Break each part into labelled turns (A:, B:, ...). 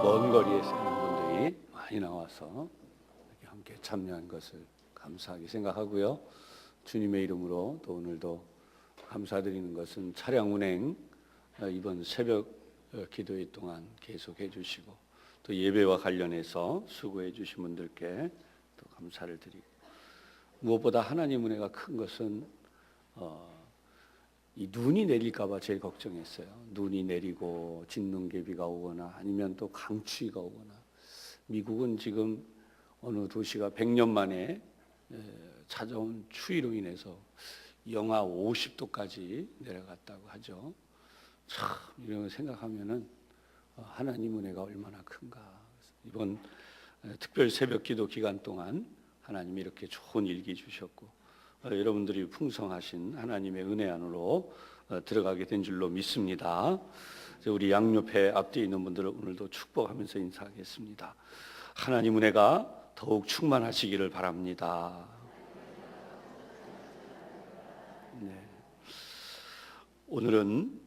A: 먼 거리에 사는 분들이 많이 나와서 이렇게 함께 참여한 것을 감사하게 생각하고요. 주님의 이름으로 또 오늘도 감사드리는 것은 차량 운행 이번 새벽 기도회 동안 계속해 주시고 또 예배와 관련해서 수고해 주신 분들께 또 감사를 드리고, 무엇보다 하나님 은혜가 큰 것은 이 눈이 내릴까 봐 제일 걱정했어요. 눈이 내리고 진눈개비가 오거나 아니면 또 강추위가 오거나. 미국은 지금 어느 도시가 100년 만에 찾아온 추위로 인해서 영하 50도까지 내려갔다고 하죠. 참 이런 거 생각하면은 하나님 은혜가 얼마나 큰가. 이번 특별 새벽 기도 기간 동안 하나님이 이렇게 좋은 일기 주셨고 여러분들이 풍성하신 하나님의 은혜 안으로 들어가게 된 줄로 믿습니다. 우리 양옆에 앞뒤에 있는 분들을 오늘도 축복하면서 인사하겠습니다. 하나님 은혜가 더욱 충만하시기를 바랍니다. 네. 오늘은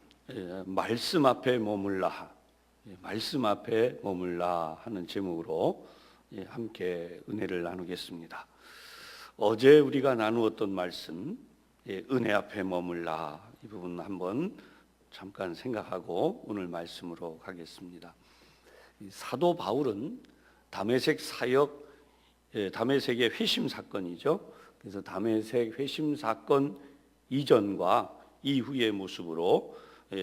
A: 말씀 앞에 머물라, 말씀 앞에 머물라 하는 제목으로 함께 은혜를 나누겠습니다. 어제 우리가 나누었던 말씀, 은혜 앞에 머물라, 이 부분 한번 잠깐 생각하고 오늘 말씀으로 가겠습니다. 사도 바울은 다메섹 사역, 다메섹의 회심 사건이죠. 그래서 다메섹 회심 사건 이전과 이후의 모습으로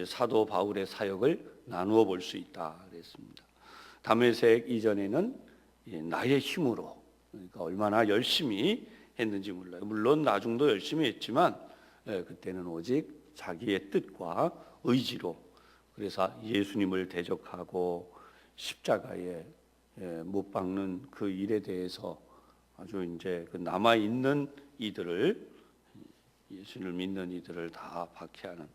A: 사도 바울의 사역을 나누어 볼 수 있다 그랬습니다. 다메섹 이전에는 나의 힘으로, 그러니까 얼마나 열심히 했는지 몰라요. 물론 나중도 열심히 했지만 그때는 오직 자기의 뜻과 의지로, 그래서 예수님을 대적하고 십자가에 못 박는 그 일에 대해서 아주 이제 그 남아 있는 이들을, 예수님을 믿는 이들을 다 박해하는,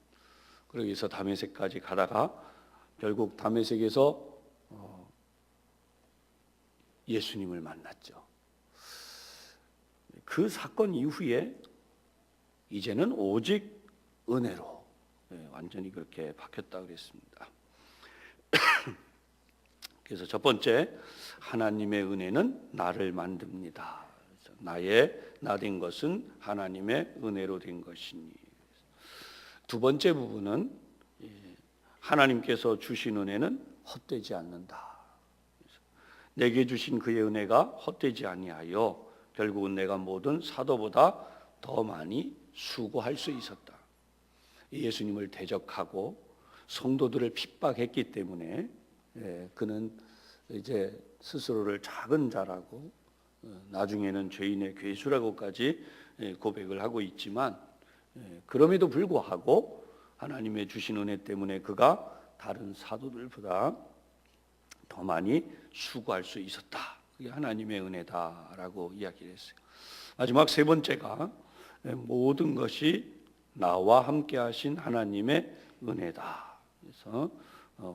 A: 그러기 위해서 다메섹까지 가다가 결국 다메섹에서 예수님을 만났죠. 그 사건 이후에 이제는 오직 은혜로 완전히 그렇게 바뀌었다 그랬습니다. 그래서 첫 번째, 하나님의 은혜는 나를 만듭니다. 나 된 것은 하나님의 은혜로 된 것이니. 두 번째 부분은 하나님께서 주신 은혜는 헛되지 않는다. 내게 주신 그의 은혜가 헛되지 아니하여 결국은 내가 모든 사도보다 더 많이 수고할 수 있었다. 예수님을 대적하고 성도들을 핍박했기 때문에 그는 이제 스스로를 작은 자라고 나중에는 죄인의 괴수라고까지 고백을 하고 있지만, 그럼에도 불구하고 하나님의 주신 은혜 때문에 그가 다른 사도들보다 더 많이 수고할 수 있었다. 그게 하나님의 은혜다라고 이야기를 했어요. 마지막 세 번째가 모든 것이 나와 함께 하신 하나님의 은혜다. 그래서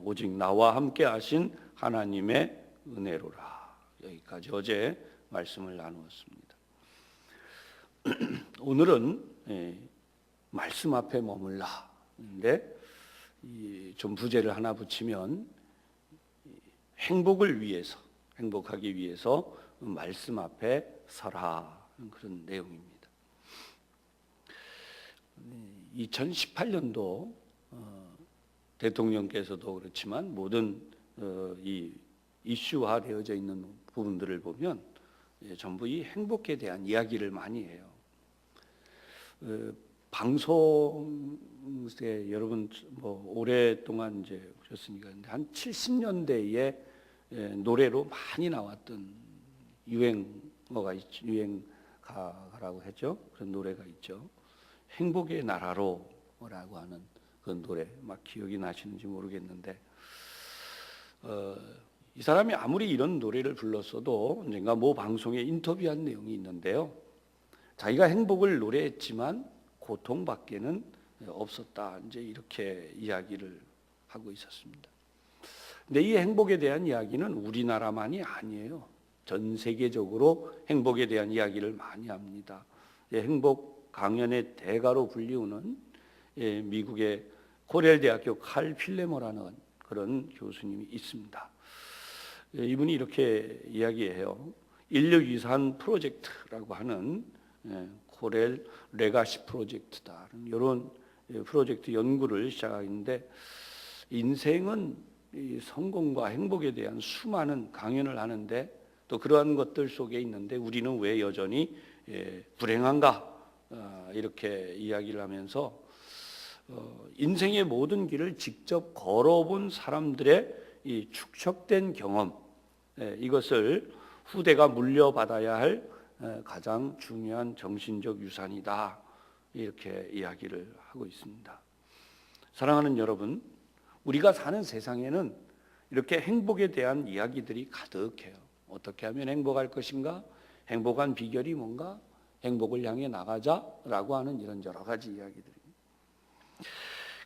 A: 오직 나와 함께 하신 하나님의 은혜로라. 여기까지 어제 말씀을 나누었습니다. 오늘은 말씀 앞에 머물라. 근데 좀 부제를 하나 붙이면 행복을 위해서, 행복하기 위해서 말씀 앞에 서라, 그런 내용입니다. 2018년도 대통령께서도 그렇지만 모든 이 이슈화되어져 있는 부분들을 보면 전부 이 행복에 대한 이야기를 많이 해요. 방송에 여러분 뭐 오랫동안 이제 보셨으니까 한 70년대에 노래로 많이 나왔던 유행가라고 했죠. 그런 노래가 있죠. 행복의 나라로라고 하는 그 노래, 막 기억이 나시는지 모르겠는데 이 사람이 아무리 이런 노래를 불렀어도 언젠가 모 방송에 인터뷰한 내용이 있는데요. 자기가 행복을 노래했지만 고통밖에는 없었다, 이제 이렇게 이야기를 하고 있었습니다. 근데 이 행복에 대한 이야기는 우리나라만이 아니에요. 전 세계적으로 행복에 대한 이야기를 많이 합니다. 행복 강연의 대가로 불리우는 미국의 코렐 대학교 칼 필레모라는 그런 교수님이 있습니다. 이분이 이렇게 이야기해요. 인류유산 프로젝트라고 하는 코렐 레가시 프로젝트다. 이런 프로젝트 연구를 시작하는데, 인생은 이 성공과 행복에 대한 수많은 강연을 하는데, 또 그러한 것들 속에 있는데 우리는 왜 여전히 불행한가, 이렇게 이야기를 하면서 인생의 모든 길을 직접 걸어본 사람들의 이 축적된 경험, 이것을 후대가 물려받아야 할 가장 중요한 정신적 유산이다, 이렇게 이야기를 하고 있습니다. 사랑하는 여러분, 우리가 사는 세상에는 이렇게 행복에 대한 이야기들이 가득해요. 어떻게 하면 행복할 것인가? 행복한 비결이 뭔가? 행복을 향해 나가자라고 하는 이런 여러 가지 이야기들입니다.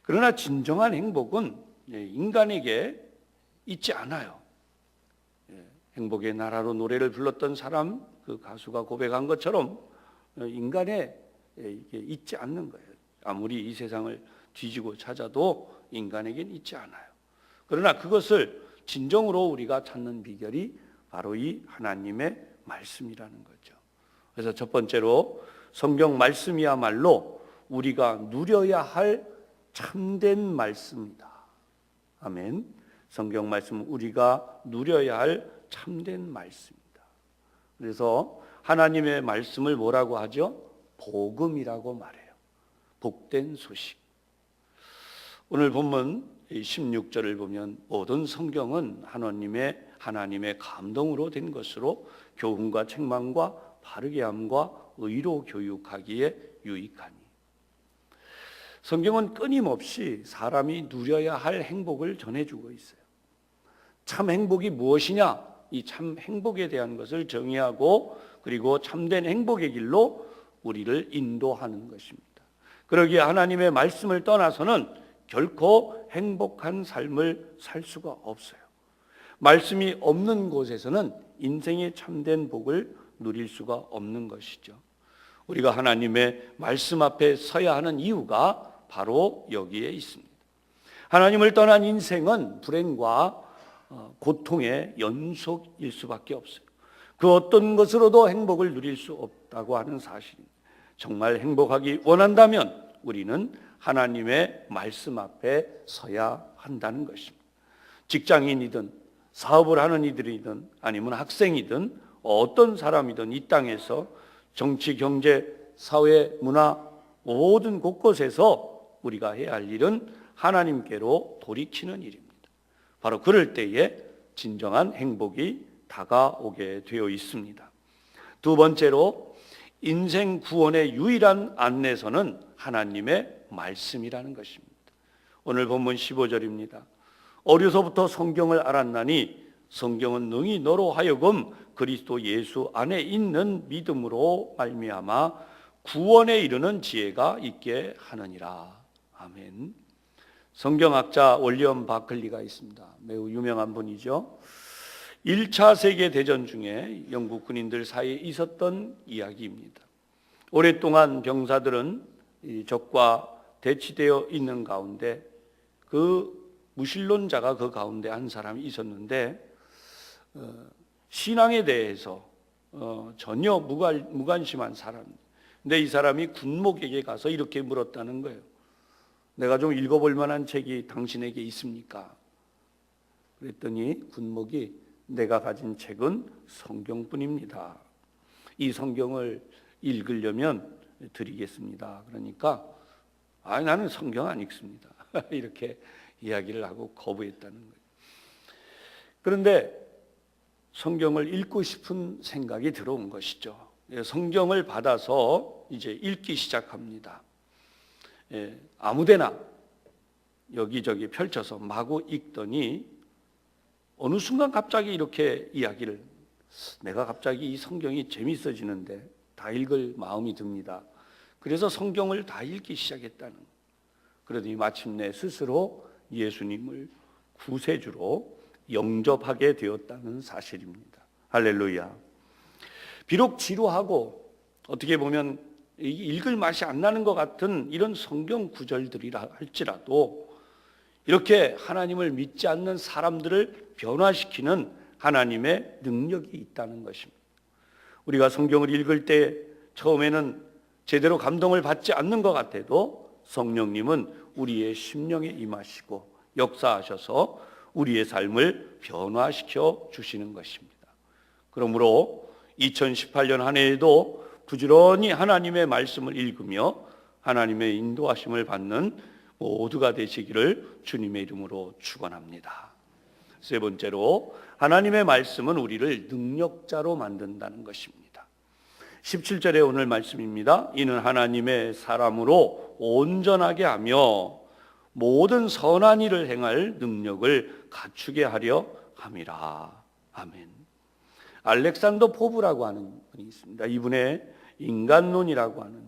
A: 그러나 진정한 행복은 인간에게 있지 않아요. 행복의 나라로 노래를 불렀던 사람, 그 가수가 고백한 것처럼 인간에 이게 있지 않는 거예요. 아무리 이 세상을 뒤지고 찾아도 인간에겐 있지 않아요. 그러나 그것을 진정으로 우리가 찾는 비결이 바로 이 하나님의 말씀이라는 거죠. 그래서 첫 번째로 성경 말씀이야말로 우리가 누려야 할 참된 말씀이다. 아멘. 성경 말씀은 우리가 누려야 할 참된 말씀입니다. 그래서 하나님의 말씀을 뭐라고 하죠? 복음이라고 말해요. 복된 소식. 오늘 본문 16절을 보면 모든 성경은 하나님의 감동으로 된 것으로 교훈과 책망과 바르게 함과 의로 교육하기에 유익하니. 성경은 끊임없이 사람이 누려야 할 행복을 전해주고 있어요. 참 행복이 무엇이냐? 이 참 행복에 대한 것을 정의하고, 그리고 참된 행복의 길로 우리를 인도하는 것입니다. 그러기에 하나님의 말씀을 떠나서는 결코 행복한 삶을 살 수가 없어요. 말씀이 없는 곳에서는 인생의 참된 복을 누릴 수가 없는 것이죠. 우리가 하나님의 말씀 앞에 서야 하는 이유가 바로 여기에 있습니다. 하나님을 떠난 인생은 불행과 고통의 연속일 수밖에 없어요. 그 어떤 것으로도 행복을 누릴 수 없다고 하는 사실입니다. 정말 행복하기 원한다면 우리는 하나님의 말씀 앞에 서야 한다는 것입니다. 직장인이든 사업을 하는 이들이든 아니면 학생이든 어떤 사람이든 이 땅에서 정치, 경제, 사회, 문화 모든 곳곳에서 우리가 해야 할 일은 하나님께로 돌이키는 일입니다. 바로 그럴 때에 진정한 행복이 다가오게 되어 있습니다. 두 번째로 인생 구원의 유일한 안내서는 하나님의 말씀이라는 것입니다. 오늘 본문 15절입니다. 어려서부터 성경을 알았나니 성경은 능히 너로 하여금 그리스도 예수 안에 있는 믿음으로 말미암아 구원에 이르는 지혜가 있게 하느니라. 아멘. 성경학자 월리엄 바클리가 있습니다. 매우 유명한 분이죠. 1차 세계대전 중에 영국 군인들 사이에 있었던 이야기입니다. 오랫동안 병사들은 적과 대치되어 있는 가운데 그 무신론자가 그 가운데 한 사람이 있었는데 신앙에 대해서 전혀 무관심한 사람. 근데 이 사람이 군목에게 가서 이렇게 물었다는 거예요. 내가 좀 읽어볼 만한 책이 당신에게 있습니까? 그랬더니 군목이 내가 가진 책은 성경뿐입니다. 이 성경을 읽으려면 드리겠습니다. 그러니까 나는 성경 안 읽습니다. 이렇게 이야기를 하고 거부했다는 거예요. 그런데 성경을 읽고 싶은 생각이 들어온 것이죠. 성경을 받아서 이제 읽기 시작합니다. 아무데나 여기저기 펼쳐서 마구 읽더니 어느 순간 갑자기 이렇게 이야기를, 내가 갑자기 이 성경이 재밌어지는데 다 읽을 마음이 듭니다. 그래서 성경을 다 읽기 시작했다는, 그러더니 마침내 스스로 예수님을 구세주로 영접하게 되었다는 사실입니다. 할렐루야. 비록 지루하고 어떻게 보면 읽을 맛이 안 나는 것 같은 이런 성경 구절들이라 할지라도 이렇게 하나님을 믿지 않는 사람들을 변화시키는 하나님의 능력이 있다는 것입니다. 우리가 성경을 읽을 때 처음에는 제대로 감동을 받지 않는 것 같아도 성령님은 우리의 심령에 임하시고 역사하셔서 우리의 삶을 변화시켜 주시는 것입니다. 그러므로 2018년 한 해에도 부지런히 하나님의 말씀을 읽으며 하나님의 인도하심을 받는 모두가 되시기를 주님의 이름으로 축원합니다. 세 번째로 하나님의 말씀은 우리를 능력자로 만든다는 것입니다. 17절의 오늘 말씀입니다. 이는 하나님의 사람으로 온전하게 하며 모든 선한 일을 행할 능력을 갖추게 하려 함이라. 아멘. 알렉산더 포브라고 하는 분이 있습니다. 이분의 인간론이라고 하는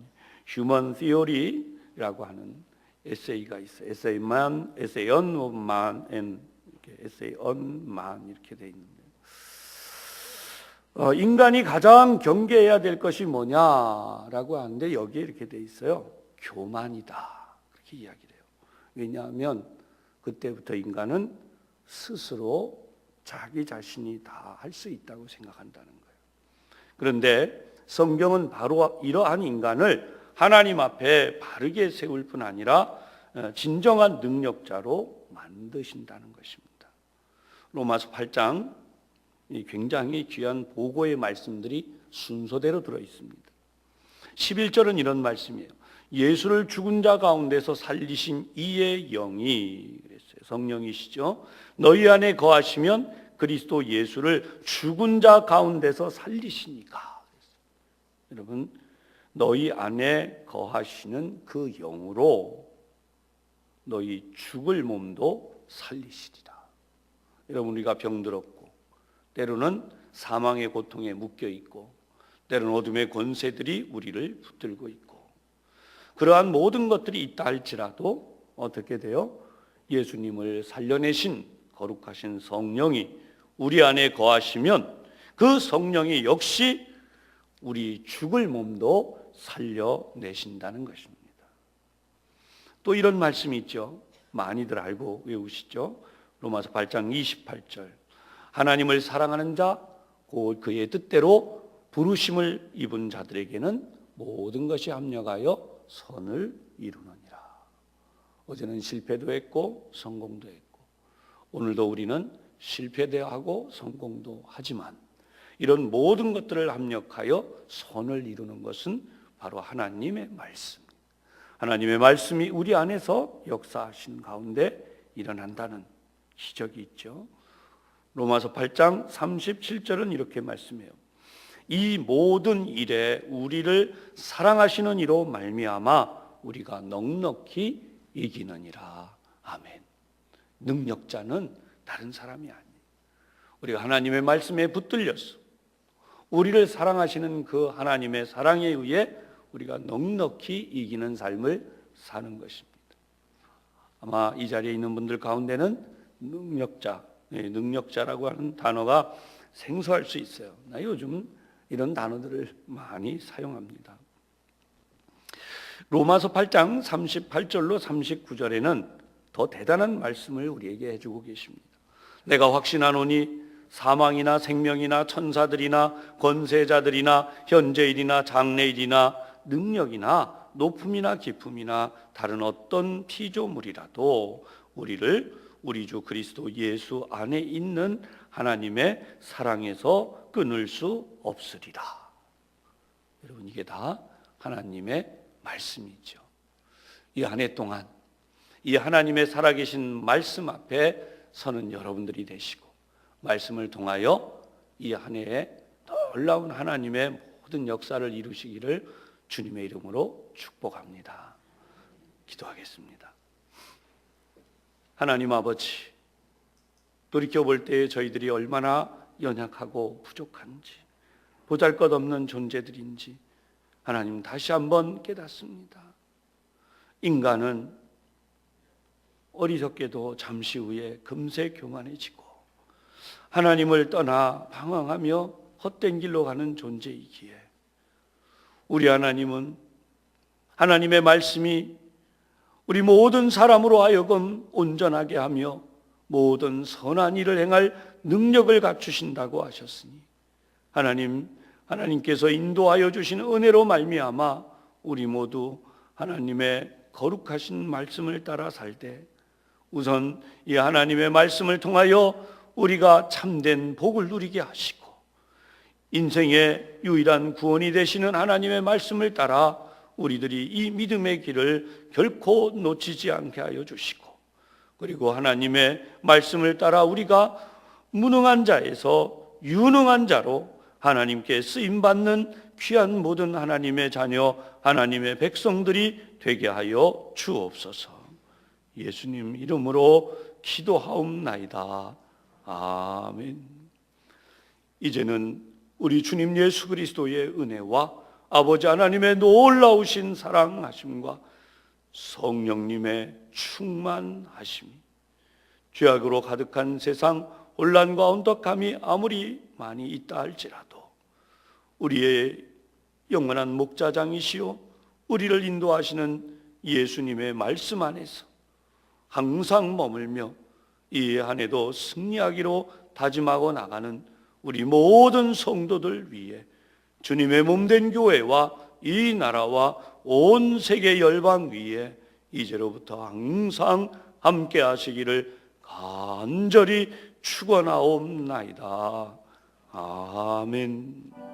A: 휴먼 시어리라고 하는 에세이가 있어요. 에세이 on man and 에세이 on man 이렇게 돼 있는데 인간이 가장 경계해야 될 것이 뭐냐라고 하는데 여기에 이렇게 돼 있어요. 교만이다. 그렇게 이야기를 해요. 왜냐하면 그때부터 인간은 스스로 자기 자신이 다 할 수 있다고 생각한다는 거예요. 그런데 성경은 바로 이러한 인간을 하나님 앞에 바르게 세울 뿐 아니라 진정한 능력자로 만드신다는 것입니다. 로마서 8장 굉장히 귀한 보고의 말씀들이 순서대로 들어있습니다. 11절은 이런 말씀이에요. 예수를 죽은 자 가운데서 살리신 이의 영이 그랬어요. 성령이시죠. 너희 안에 거하시면 그리스도 예수를 죽은 자 가운데서 살리시니까. 여러분, 너희 안에 거하시는 그 영으로 너희 죽을 몸도 살리시리라. 여러분, 우리가 병들었고 때로는 사망의 고통에 묶여 있고 때로는 어둠의 권세들이 우리를 붙들고 있고 그러한 모든 것들이 있다 할지라도 어떻게 돼요? 예수님을 살려내신 거룩하신 성령이 우리 안에 거하시면 그 성령이 역시 우리 죽을 몸도 살려내신다는 것입니다. 또 이런 말씀이 있죠. 많이들 알고 외우시죠. 로마서 8장 28절 하나님을 사랑하는 자 곧 그의 뜻대로 부르심을 입은 자들에게는 모든 것이 합력하여 선을 이루느니라. 어제는 실패도 했고 성공도 했고 오늘도 우리는 실패도 하고 성공도 하지만 이런 모든 것들을 합력하여 선을 이루는 것은 바로 하나님의 말씀. 하나님의 말씀이 우리 안에서 역사하신 가운데 일어난다는 기적이 있죠. 로마서 8장 37절은 이렇게 말씀해요. 이 모든 일에 우리를 사랑하시는 이로 말미암아 우리가 넉넉히 이기느니라. 아멘. 능력자는 다른 사람이 아니에요. 우리가 하나님의 말씀에 붙들려서 우리를 사랑하시는 그 하나님의 사랑에 의해 우리가 넉넉히 이기는 삶을 사는 것입니다. 아마 이 자리에 있는 분들 가운데는 능력자라고 하는 단어가 생소할 수 있어요. 나 요즘 이런 단어들을 많이 사용합니다. 로마서 8장 38절로 39절에는 더 대단한 말씀을 우리에게 해주고 계십니다. 내가 확신하노니 사망이나 생명이나 천사들이나 권세자들이나 현재일이나 장래일이나 능력이나 높음이나 깊음이나 다른 어떤 피조물이라도 우리를 우리 주 그리스도 예수 안에 있는 하나님의 사랑에서 끊을 수 없으리라. 여러분, 이게 다 하나님의 말씀이죠. 이 한 해 동안 이 하나님의 살아계신 말씀 앞에 서는 여러분들이 되시고 말씀을 통하여 이 한 해에 놀라운 하나님의 모든 역사를 이루시기를 주님의 이름으로 축복합니다. 기도하겠습니다. 하나님 아버지, 돌이켜볼 때에 저희들이 얼마나 연약하고 부족한지, 보잘것없는 존재들인지 하나님 다시 한번 깨닫습니다. 인간은 어리석게도 잠시 후에 금세 교만해지고 하나님을 떠나 방황하며 헛된 길로 가는 존재이기에 우리 하나님은 하나님의 말씀이 우리 모든 사람으로 하여금 온전하게 하며 모든 선한 일을 행할 능력을 갖추신다고 하셨으니 하나님께서 인도하여 주신 은혜로 말미암아 우리 모두 하나님의 거룩하신 말씀을 따라 살 때 우선 이 하나님의 말씀을 통하여 우리가 참된 복을 누리게 하시고 인생의 유일한 구원이 되시는 하나님의 말씀을 따라 우리들이 이 믿음의 길을 결코 놓치지 않게 하여 주시고 그리고 하나님의 말씀을 따라 우리가 무능한 자에서 유능한 자로 하나님께 쓰임받는 귀한 모든 하나님의 자녀, 하나님의 백성들이 되게 하여 주옵소서. 예수님 이름으로 기도하옵나이다. 아멘. 이제는 우리 주님 예수 그리스도의 은혜와 아버지 하나님의 놀라우신 사랑하심과 성령님의 충만하심이 죄악으로 가득한 세상 혼란과 언덕함이 아무리 많이 있다 할지라도 우리의 영원한 목자장이시오 우리를 인도하시는 예수님의 말씀 안에서 항상 머물며 이 한 해도 승리하기로 다짐하고 나가는 우리 모든 성도들 위해 주님의 몸된 교회와 이 나라와 온 세계 열방 위에 이제로부터 항상 함께 하시기를 간절히 축원하옵나이다. 아멘.